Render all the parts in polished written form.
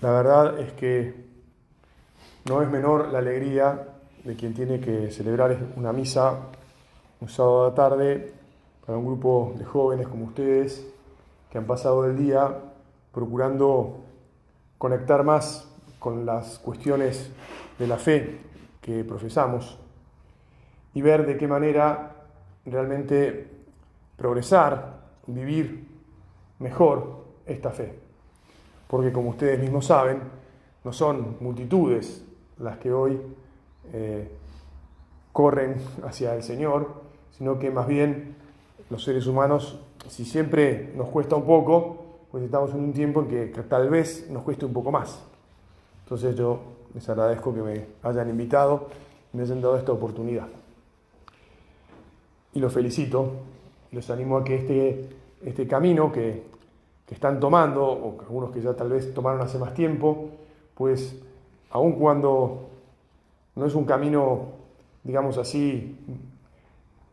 La verdad es que no es menor la alegría de quien tiene que celebrar una misa un sábado a la tarde para un grupo de jóvenes como ustedes que han pasado el día procurando conectar más con las cuestiones de la fe que profesamos y ver de qué manera realmente progresar, vivir mejor esta fe. Porque como ustedes mismos saben, no son multitudes las que hoy corren hacia el Señor, sino que más bien los seres humanos, si siempre nos cuesta un poco, pues estamos en un tiempo en que tal vez nos cueste un poco más. Entonces yo les agradezco que me hayan invitado y me hayan dado esta oportunidad. Y los felicito, les animo a que este camino que están tomando, o algunos que ya tal vez tomaron hace más tiempo, pues aun cuando no es un camino, digamos así,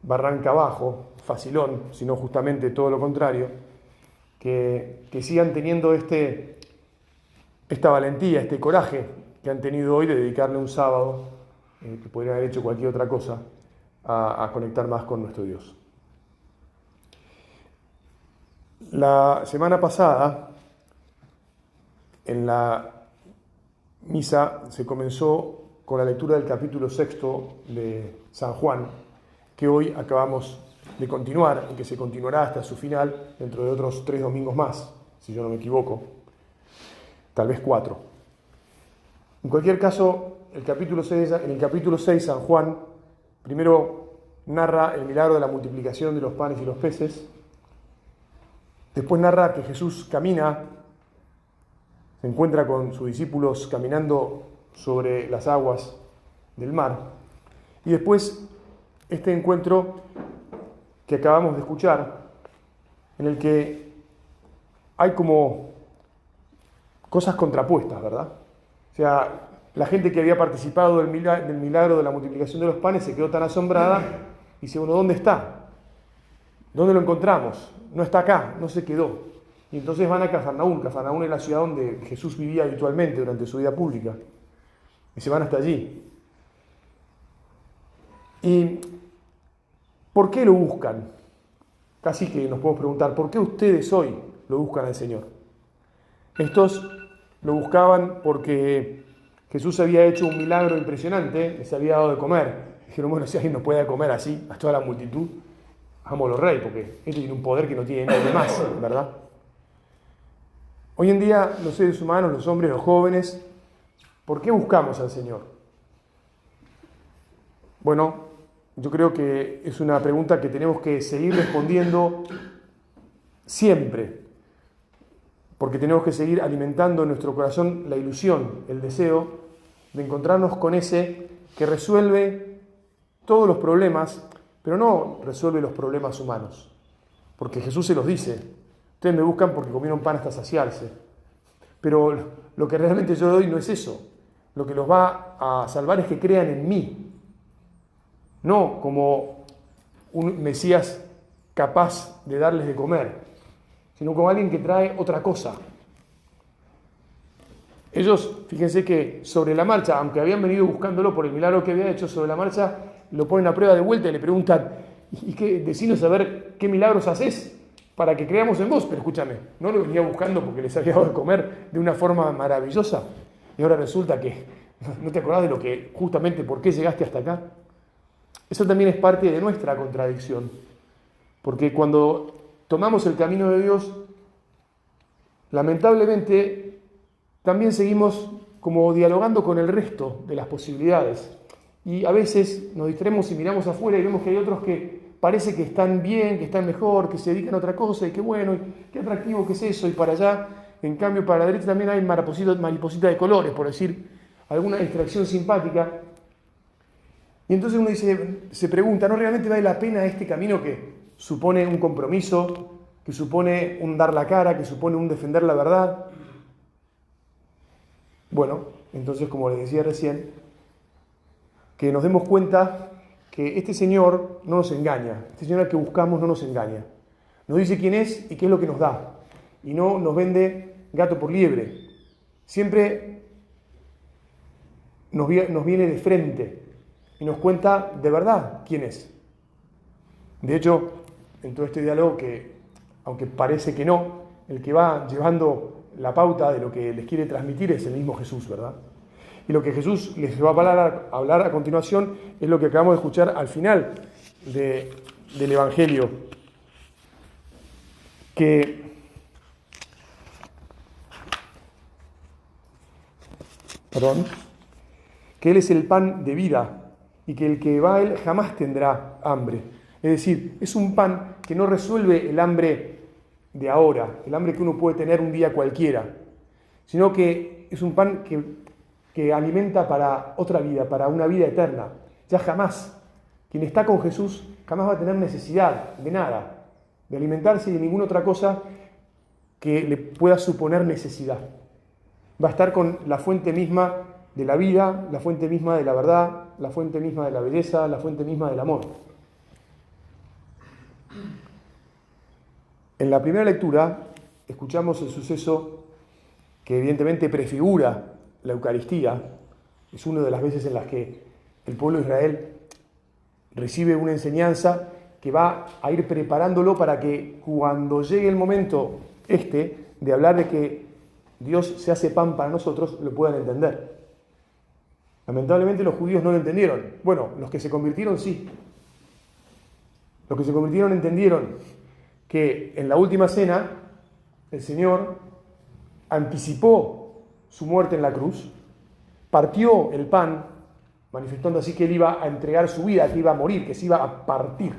barranca abajo, facilón, sino justamente todo lo contrario, que sigan teniendo esta valentía, este coraje que han tenido hoy de dedicarle un sábado, que podrían haber hecho cualquier otra cosa, a conectar más con nuestro Dios. La semana pasada, en la misa, se comenzó con la lectura del capítulo 6 de San Juan, que hoy acabamos de continuar y que se continuará hasta su final dentro de otros 3 domingos más, si yo no me equivoco, tal vez 4. En cualquier caso, en el capítulo 6 San Juan primero narra el milagro de la multiplicación de los panes y los peces. Después narra que Jesús camina, se encuentra con sus discípulos caminando sobre las aguas del mar. Y después este encuentro que acabamos de escuchar, en el que hay como cosas contrapuestas, ¿verdad? O sea, la gente que había participado del milagro de la multiplicación de los panes se quedó tan asombrada y dice, bueno, ¿dónde está? ¿Dónde lo encontramos? No está acá, no se quedó. Y entonces van a Cafarnaún. Cafarnaún es la ciudad donde Jesús vivía habitualmente durante su vida pública. Y se van hasta allí. ¿Y por qué lo buscan? Casi que nos podemos preguntar, ¿por qué ustedes hoy lo buscan al Señor? Estos lo buscaban porque Jesús había hecho un milagro impresionante, les había dado de comer. Dijeron, bueno, si alguien nos puede comer así, a toda la multitud, hagámoslo rey, porque este tiene un poder que no tiene nadie más, ¿verdad? Hoy en día los seres humanos, los hombres, los jóvenes, ¿por qué buscamos al Señor? Bueno, yo creo que es una pregunta que tenemos que seguir respondiendo siempre, porque tenemos que seguir alimentando en nuestro corazón la ilusión, el deseo de encontrarnos con ese que resuelve todos los problemas, pero no resuelve los problemas humanos, porque Jesús se los dice, ustedes me buscan porque comieron pan hasta saciarse, pero lo que realmente yo doy no es eso, lo que los va a salvar es que crean en mí, no como un Mesías capaz de darles de comer, sino como alguien que trae otra cosa. Ellos, fíjense que sobre la marcha, aunque habían venido buscándolo por el milagro que había hecho, sobre la marcha lo ponen a prueba de vuelta y le preguntan, ¿y qué? Decinos a ver qué milagros haces para que creamos en vos. Pero escúchame, no lo venía buscando porque les había dado de comer de una forma maravillosa y ahora resulta que no te acordás de lo que, justamente, por qué llegaste hasta acá. Eso también es parte de nuestra contradicción, porque cuando tomamos el camino de Dios, lamentablemente también seguimos como dialogando con el resto de las posibilidades. Y a veces nos distraemos y miramos afuera y vemos que hay otros que parece que están bien, que están mejor, que se dedican a otra cosa y qué bueno, y qué atractivo que es eso. Y para allá, en cambio, para la derecha también hay mariposita de colores, por decir alguna distracción simpática. Y entonces uno se pregunta, ¿no realmente vale la pena este camino que supone un compromiso, que supone un dar la cara, que supone un defender la verdad? Bueno, entonces, como les decía recién, que nos demos cuenta que este Señor no nos engaña, este Señor al que buscamos no nos engaña. Nos dice quién es y qué es lo que nos da. Y no nos vende gato por liebre. siempre nos viene de frente y nos cuenta de verdad quién es. De hecho, en todo este diálogo, que aunque parece que no, el que va llevando la pauta de lo que les quiere transmitir es el mismo Jesús, ¿verdad? Y lo que Jesús les va a hablar a continuación es lo que acabamos de escuchar al final del Evangelio, que Él es el pan de vida y que el que va a Él jamás tendrá hambre. Es decir, es un pan que no resuelve el hambre de ahora, el hambre que uno puede tener un día cualquiera, sino que es un pan que alimenta para otra vida, para una vida eterna. Ya jamás, quien está con Jesús jamás va a tener necesidad de nada, de alimentarse y de ninguna otra cosa que le pueda suponer necesidad. Va a estar con la fuente misma de la vida, la fuente misma de la verdad, la fuente misma de la belleza, la fuente misma del amor. En la primera lectura escuchamos el suceso que evidentemente prefigura la Eucaristía. Es una de las veces en las que el pueblo de Israel recibe una enseñanza que va a ir preparándolo para que cuando llegue el momento de hablar de que Dios se hace pan para nosotros, lo puedan entender. Lamentablemente los judíos no lo entendieron. Bueno, los que se convirtieron sí. Los que se convirtieron entendieron que en la última cena el Señor anticipó su muerte en la cruz, partió el pan, manifestando así que Él iba a entregar su vida, que iba a morir, que se iba a partir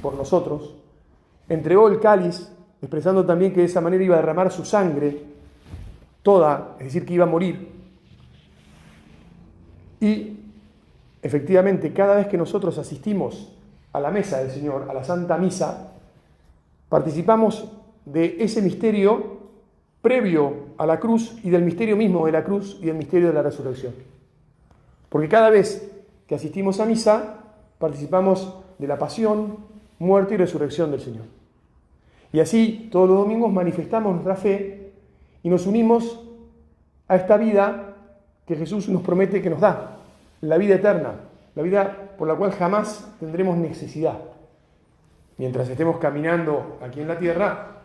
por nosotros. Entregó el cáliz, expresando también que de esa manera iba a derramar su sangre toda, es decir, que iba a morir. Y efectivamente, cada vez que nosotros asistimos a la mesa del Señor, a la Santa Misa, participamos de ese misterio previo a la cruz y del misterio mismo de la cruz y del misterio de la resurrección. Porque cada vez que asistimos a misa, participamos de la pasión, muerte y resurrección del Señor. Y así, todos los domingos manifestamos nuestra fe y nos unimos a esta vida que Jesús nos promete que nos da, la vida eterna, la vida por la cual jamás tendremos necesidad. Mientras estemos caminando aquí en la tierra,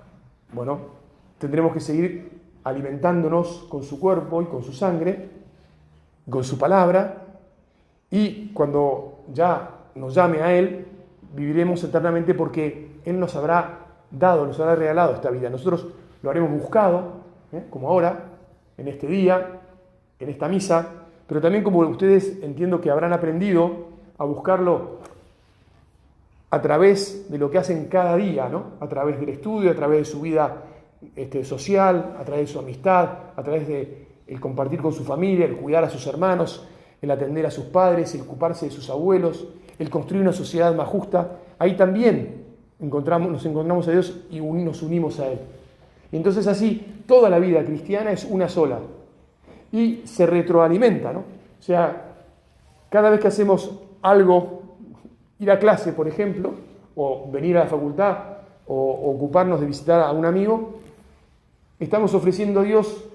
tendremos que seguir alimentándonos con su cuerpo y con su sangre, con su palabra, y cuando ya nos llame a Él, viviremos eternamente porque Él nos habrá dado, nos habrá regalado esta vida. Nosotros lo haremos buscado, como ahora, en este día, en esta misa, pero también como ustedes entiendo que habrán aprendido a buscarlo a través de lo que hacen cada día, ¿no? A través del estudio, a través de su vida social, a través de su amistad, a través de el compartir con su familia, el cuidar a sus hermanos, el atender a sus padres, el ocuparse de sus abuelos, el construir una sociedad más justa. Ahí también nos encontramos a Dios y nos unimos a Él. Y entonces así, toda la vida cristiana es una sola. Y se retroalimenta, ¿no? O sea, cada vez que hacemos algo, ir a clase, por ejemplo, o venir a la facultad, o ocuparnos de visitar a un amigo, estamos ofreciendo a Dios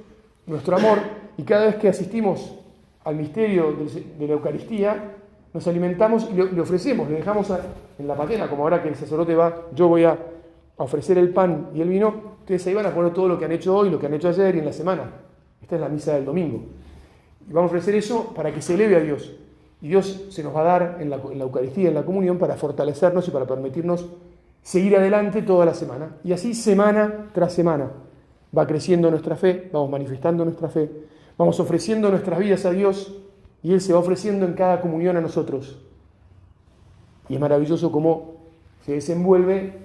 nuestro amor, y cada vez que asistimos al misterio de la Eucaristía, nos alimentamos y le ofrecemos, le dejamos en la patena, como ahora que el sacerdote yo voy a ofrecer el pan y el vino, ustedes ahí van a poner todo lo que han hecho hoy, lo que han hecho ayer y en la semana. Esta es la misa del domingo. Y vamos a ofrecer eso para que se eleve a Dios. Y Dios se nos va a dar en la Eucaristía, en la comunión, para fortalecernos y para permitirnos seguir adelante toda la semana. Y así, semana tras semana, va creciendo nuestra fe, vamos manifestando nuestra fe, vamos ofreciendo nuestras vidas a Dios y Él se va ofreciendo en cada comunión a nosotros. Y es maravilloso cómo se desenvuelve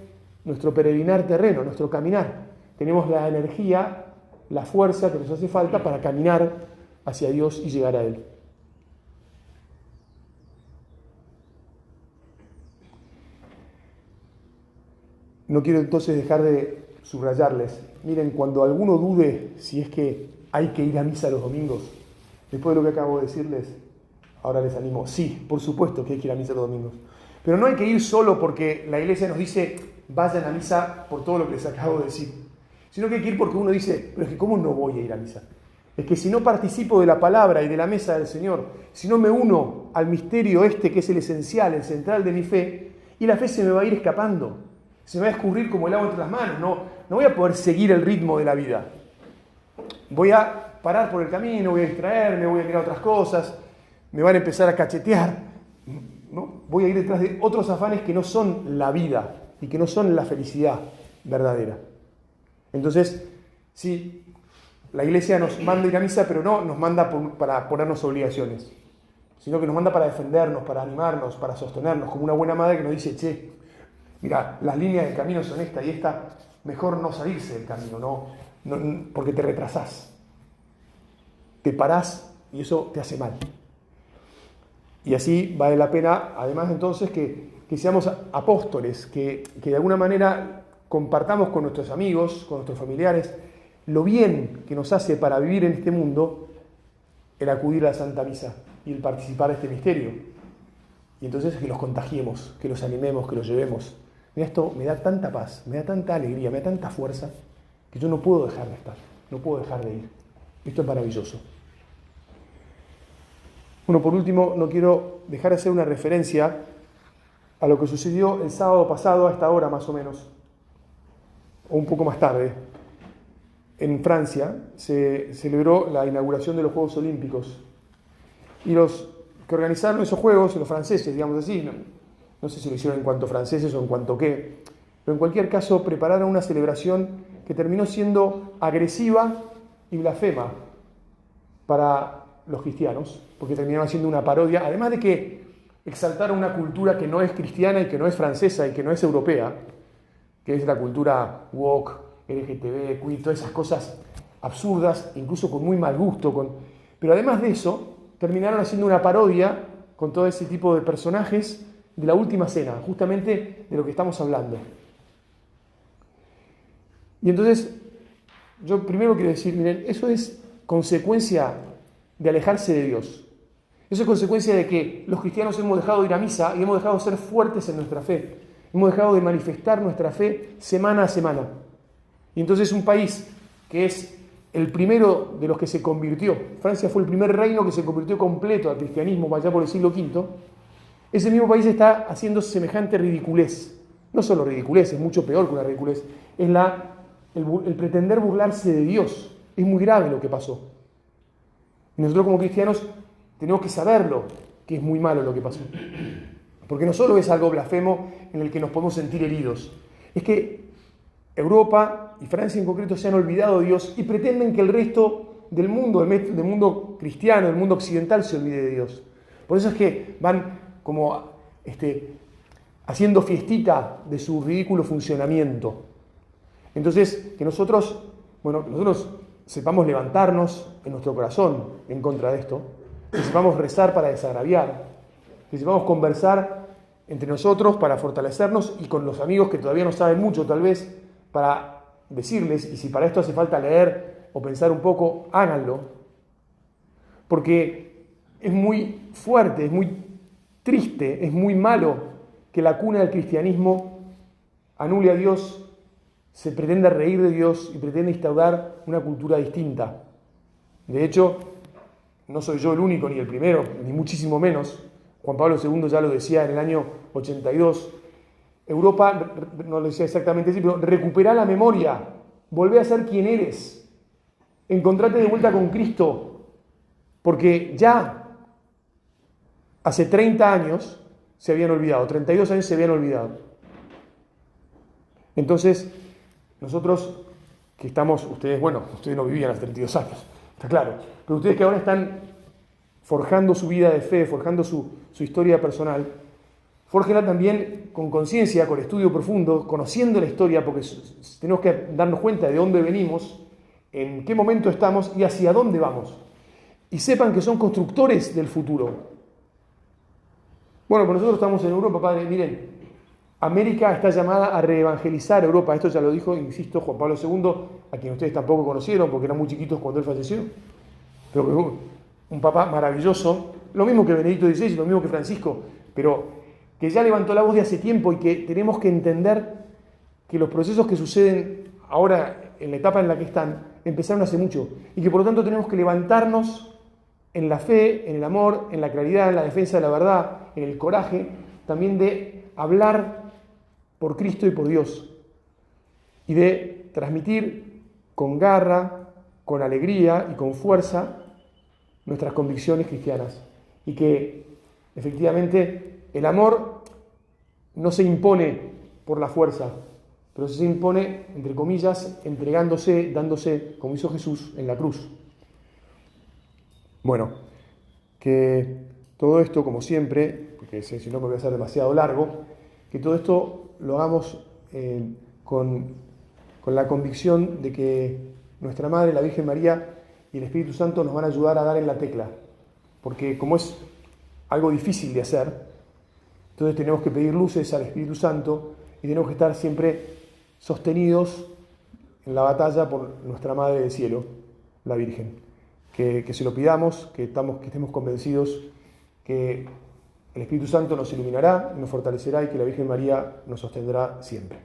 nuestro peregrinar terreno, nuestro caminar. Tenemos la energía, la fuerza que nos hace falta para caminar hacia Dios y llegar a Él. No quiero entonces dejar de subrayarles. Miren, cuando alguno dude si es que hay que ir a misa los domingos, después de lo que acabo de decirles, ahora les animo. Sí, por supuesto que hay que ir a misa los domingos. Pero no hay que ir solo porque la iglesia nos dice vayan a misa por todo lo que les acabo de decir. Sino que hay que ir porque uno dice, pero es que ¿cómo no voy a ir a misa? es que si no participo de la palabra y de la mesa del Señor, si no me uno al misterio este que es el esencial, el central de mi fe, y la fe se me va a ir escapando, se me va a escurrir como el agua entre las manos, no voy a poder seguir el ritmo de la vida. Voy a parar por el camino, voy a distraerme, voy a mirar otras cosas, me van a empezar a cachetear, ¿no? Voy a ir detrás de otros afanes que no son la vida y que no son la felicidad verdadera. Entonces, sí, la iglesia nos manda ir a misa, pero no nos manda para ponernos obligaciones, sino que nos manda para defendernos, para animarnos, para sostenernos, como una buena madre que nos dice, che, mira, las líneas del camino son esta y esta, mejor no salirse del camino, no, porque te retrasás, te parás y eso te hace mal. Y así vale la pena, además entonces, que seamos apóstoles, que de alguna manera compartamos con nuestros amigos, con nuestros familiares, lo bien que nos hace para vivir en este mundo el acudir a la Santa Misa y el participar de este misterio. Y entonces que los contagiemos, que los animemos, que los llevemos. Mira, esto me da tanta paz, me da tanta alegría, me da tanta fuerza, que yo no puedo dejar de estar, no puedo dejar de ir. Esto es maravilloso. Bueno, por último, no quiero dejar de hacer una referencia a lo que sucedió el sábado pasado, a esta hora más o menos, o un poco más tarde. En Francia se celebró la inauguración de los Juegos Olímpicos. Y los que organizaron esos Juegos, los franceses, digamos así, no sé si lo hicieron en cuanto franceses o en cuanto qué, pero en cualquier caso prepararon una celebración que terminó siendo agresiva y blasfema para los cristianos, porque terminaron haciendo una parodia, además de que exaltaron una cultura que no es cristiana y que no es francesa y que no es europea, que es la cultura woke, LGTB, queer, todas esas cosas absurdas, incluso con muy mal gusto. Pero además de eso, terminaron haciendo una parodia con todo ese tipo de personajes de la última cena, justamente de lo que estamos hablando. Y entonces, yo primero quiero decir, miren, eso es consecuencia de alejarse de Dios. Eso es consecuencia de que los cristianos hemos dejado de ir a misa y hemos dejado de ser fuertes en nuestra fe. Hemos dejado de manifestar nuestra fe semana a semana. Y entonces un país que es el primero de los que se convirtió, Francia fue el primer reino que se convirtió completo al cristianismo allá por el siglo V, ese mismo país está haciendo semejante ridiculez. No solo ridiculez, es mucho peor que una ridiculez, es el pretender burlarse de Dios. Es muy grave lo que pasó. Y nosotros como cristianos tenemos que saberlo, que es muy malo lo que pasó. Porque no solo es algo blasfemo en el que nos podemos sentir heridos, es que Europa y Francia en concreto se han olvidado de Dios y pretenden que el resto del mundo cristiano, del mundo occidental, se olvide de Dios. Por eso es que van como haciendo fiestita de su ridículo funcionamiento. Entonces, que nosotros sepamos levantarnos en nuestro corazón en contra de esto, que sepamos rezar para desagraviar, que sepamos conversar entre nosotros para fortalecernos y con los amigos que todavía no saben mucho tal vez, para decirles, y si para esto hace falta leer o pensar un poco, háganlo, porque es muy fuerte, es muy triste, es muy malo que la cuna del cristianismo anule a Dios, se pretenda reír de Dios y pretenda instaurar una cultura distinta. De hecho, no soy yo el único ni el primero, ni muchísimo menos. Juan Pablo II ya lo decía en el año 82. Europa, no lo decía exactamente así, pero recupera la memoria, volvé a ser quien eres, encontrate de vuelta con Cristo, porque ya hace 30 años se habían olvidado, 32 años se habían olvidado. Entonces, nosotros que estamos, ustedes no vivían hace 32 años, está claro, pero ustedes que ahora están forjando su vida de fe, forjando su historia personal, fórjenla también con conciencia, con estudio profundo, conociendo la historia, porque tenemos que darnos cuenta de dónde venimos, en qué momento estamos y hacia dónde vamos. Y sepan que son constructores del futuro. Bueno, pues nosotros estamos en Europa, padre, miren, América está llamada a reevangelizar Europa. Esto ya lo dijo, insisto, Juan Pablo II, a quien ustedes tampoco conocieron porque eran muy chiquitos cuando él falleció. Pero un papá maravilloso, lo mismo que Benedicto XVI, lo mismo que Francisco, pero que ya levantó la voz de hace tiempo y que tenemos que entender que los procesos que suceden ahora en la etapa en la que están, empezaron hace mucho, y que por lo tanto tenemos que levantarnos en la fe, en el amor, en la claridad, en la defensa de la verdad, en el coraje, también de hablar por Cristo y por Dios, y de transmitir con garra, con alegría y con fuerza nuestras convicciones cristianas. Y que efectivamente el amor no se impone por la fuerza, pero se impone, entre comillas, entregándose, dándose, como hizo Jesús en la cruz. Bueno, que todo esto, como siempre, porque si no me voy a hacer demasiado largo, que todo esto lo hagamos con la convicción de que nuestra Madre, la Virgen María y el Espíritu Santo nos van a ayudar a dar en la tecla, porque como es algo difícil de hacer, entonces tenemos que pedir luces al Espíritu Santo y tenemos que estar siempre sostenidos en la batalla por nuestra Madre del Cielo, la Virgen. Que se lo pidamos, que estemos convencidos que el Espíritu Santo nos iluminará, nos fortalecerá y que la Virgen María nos sostendrá siempre.